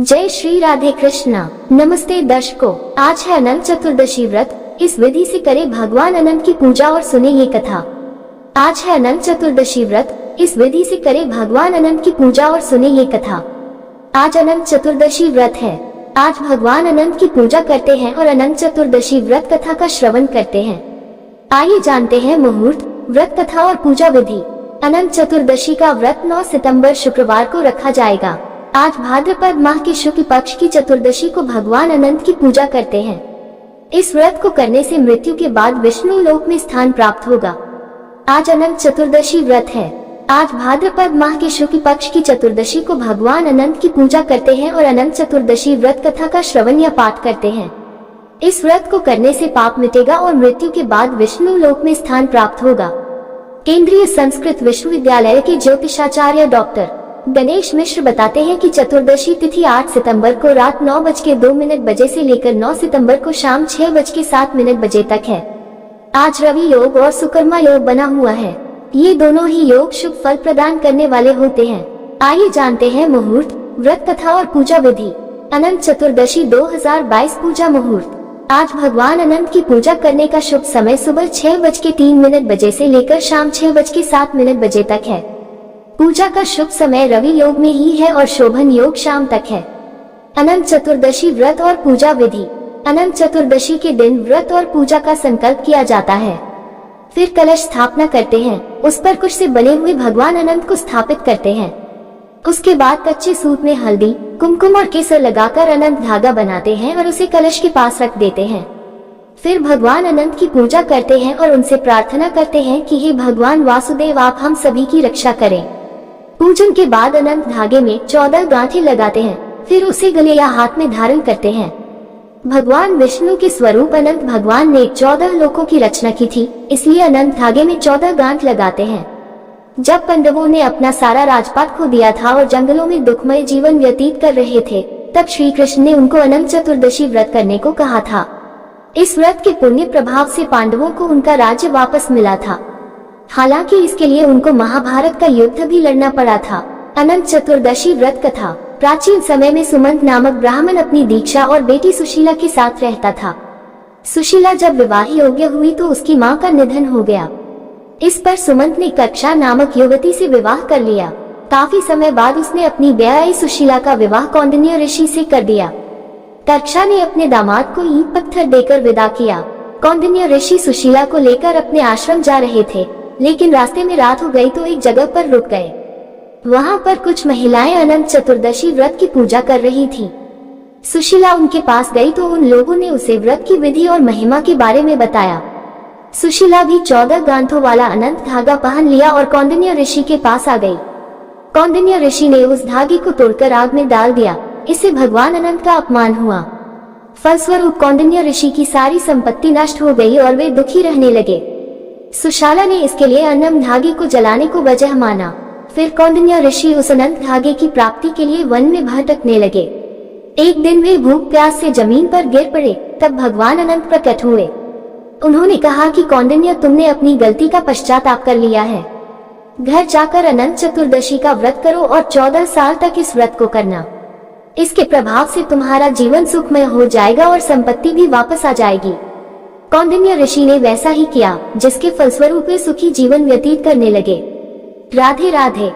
जय श्री राधे कृष्णा। नमस्ते दर्शकों, आज है अनंत चतुर्दशी व्रत। इस विधि से करें भगवान अनंत की पूजा और सुने ये कथा। आज है अनंत चतुर्दशी व्रत। इस विधि से करें भगवान अनंत की पूजा और सुने ये कथा। आज अनंत चतुर्दशी व्रत है। आज भगवान अनंत की पूजा करते हैं और अनंत चतुर्दशी व्रत कथा का श्रवण करते हैं। आइए जानते हैं मुहूर्त, व्रत कथा और पूजा विधि। अनंत चतुर्दशी का व्रत 9 सितंबर शुक्रवार को रखा जाएगा। आज भाद्रपद माह के शुक्ल पक्ष की चतुर्दशी को भगवान अनंत की पूजा करते हैं। इस व्रत को करने से मृत्यु के बाद विष्णु लोक में स्थान प्राप्त होगा। आज अनंत चतुर्दशी व्रत है। आज भाद्रपद माह के शुक्ल पक्ष की चतुर्दशी को भगवान अनंत की पूजा करते हैं और अनंत चतुर्दशी व्रत कथा का श्रवण या पाठ करते हैं। इस व्रत को करने से पाप मिटेगा और मृत्यु के बाद विष्णु लोक में स्थान प्राप्त होगा। केंद्रीय संस्कृत विश्वविद्यालय के ज्योतिषाचार्य डॉक्टर गणेश मिश्र बताते हैं कि चतुर्दशी तिथि 8 सितंबर को रात 9:02 बजे से लेकर 9 सितंबर को शाम 6:07 बजे तक है। आज रवि योग और सुकर्मा योग बना हुआ है। ये दोनों ही योग शुभ फल प्रदान करने वाले होते हैं। आइए जानते हैं मुहूर्त, व्रत कथा और पूजा विधि। अनंत चतुर्दशी 2022 पूजा मुहूर्त। आज भगवान अनंत की पूजा करने का शुभ समय सुबह 6:03 बजे से लेकर शाम 6:07 बजे तक है। पूजा का शुभ समय रवि योग में ही है और शोभन योग शाम तक है। अनंत चतुर्दशी व्रत और पूजा विधि। अनंत चतुर्दशी के दिन व्रत और पूजा का संकल्प किया जाता है। फिर कलश स्थापना करते हैं। उस पर कुश से बने हुए भगवान अनंत को स्थापित करते हैं। उसके बाद कच्चे सूत में हल्दी, कुमकुम और केसर लगाकर अनंत धागा बनाते हैं और उसे कलश के पास रख देते हैं। फिर भगवान अनंत की पूजा करते हैं और उनसे प्रार्थना करते हैं कि हे भगवान वासुदेव, आप हम सभी की रक्षा करें। पूजन के बाद अनंत धागे में 14 गांठें लगाते हैं। फिर उसे गले या हाथ में धारण करते हैं। भगवान विष्णु के स्वरूप अनंत भगवान ने 14 लोकों की रचना की थी, इसलिए अनंत धागे में 14 गांठ लगाते हैं। जब पांडवों ने अपना सारा राजपाट खो दिया था और जंगलों में दुखमय जीवन व्यतीत कर रहे थे, तब श्री कृष्ण ने उनको अनंत चतुर्दशी व्रत करने को कहा था। इस व्रत के पुण्य प्रभाव से पांडवों को उनका राज्य वापस मिला था। हालांकि इसके लिए उनको महाभारत का युद्ध भी लड़ना पड़ा था। अनंत चतुर्दशी व्रत कथा। प्राचीन समय में सुमंत नामक ब्राह्मण अपनी दीक्षा और बेटी सुशीला के साथ रहता था। सुशीला जब विवाह योग्य हुई तो उसकी मां का निधन हो गया। इस पर सुमंत ने कक्षा नामक युवती से विवाह कर लिया। काफी समय बाद उसने अपनी ब्याही सुशीला का विवाह कौंडिन्य ऋषि से कर दिया। कक्षा ने अपने दामाद को ईंट पत्थर देकर विदा किया। कौंडिन्य ऋषि सुशीला को लेकर अपने आश्रम जा रहे थे, लेकिन रास्ते में रात हो गई तो एक जगह पर रुक गए। वहां पर कुछ महिलाएं अनंत चतुर्दशी व्रत की पूजा कर रही थीं। सुशीला उनके पास गई तो उन लोगों ने उसे व्रत की विधि और महिमा के बारे में बताया। सुशीला भी 14 गांठों वाला अनंत धागा पहन लिया और कौंडिन्य ऋषि के पास आ गई। कौंडिन्य ऋषि ने उस धागे को तोड़कर आग में डाल दिया। इससे भगवान अनंत का अपमान हुआ। फलस्वरूप कौंडिन्य ऋषि की सारी संपत्ति नष्ट हो गई और वे दुखी रहने लगे। सुशीला ने इसके लिए अनंत धागे को जलाने को वजह माना। फिर कौंडिन्य ऋषि उस अनंत धागे की प्राप्ति के लिए वन में भटकने लगे। एक दिन वे भूख प्यास से जमीन पर गिर पड़े। तब भगवान अनंत प्रकट हुए। उन्होंने कहा कि कौंडिन्य, तुमने अपनी गलती का पश्चाताप कर लिया है। घर जाकर अनंत चतुर्दशी का व्रत करो और 14 साल तक इस व्रत को करना। इसके प्रभाव से तुम्हारा जीवन सुखमय हो जाएगा और संपत्ति भी वापस आ जाएगी। कौंडिन्य ऋषि ने वैसा ही किया, जिसके फलस्वरूप वे सुखी जीवन व्यतीत करने लगे। राधे राधे।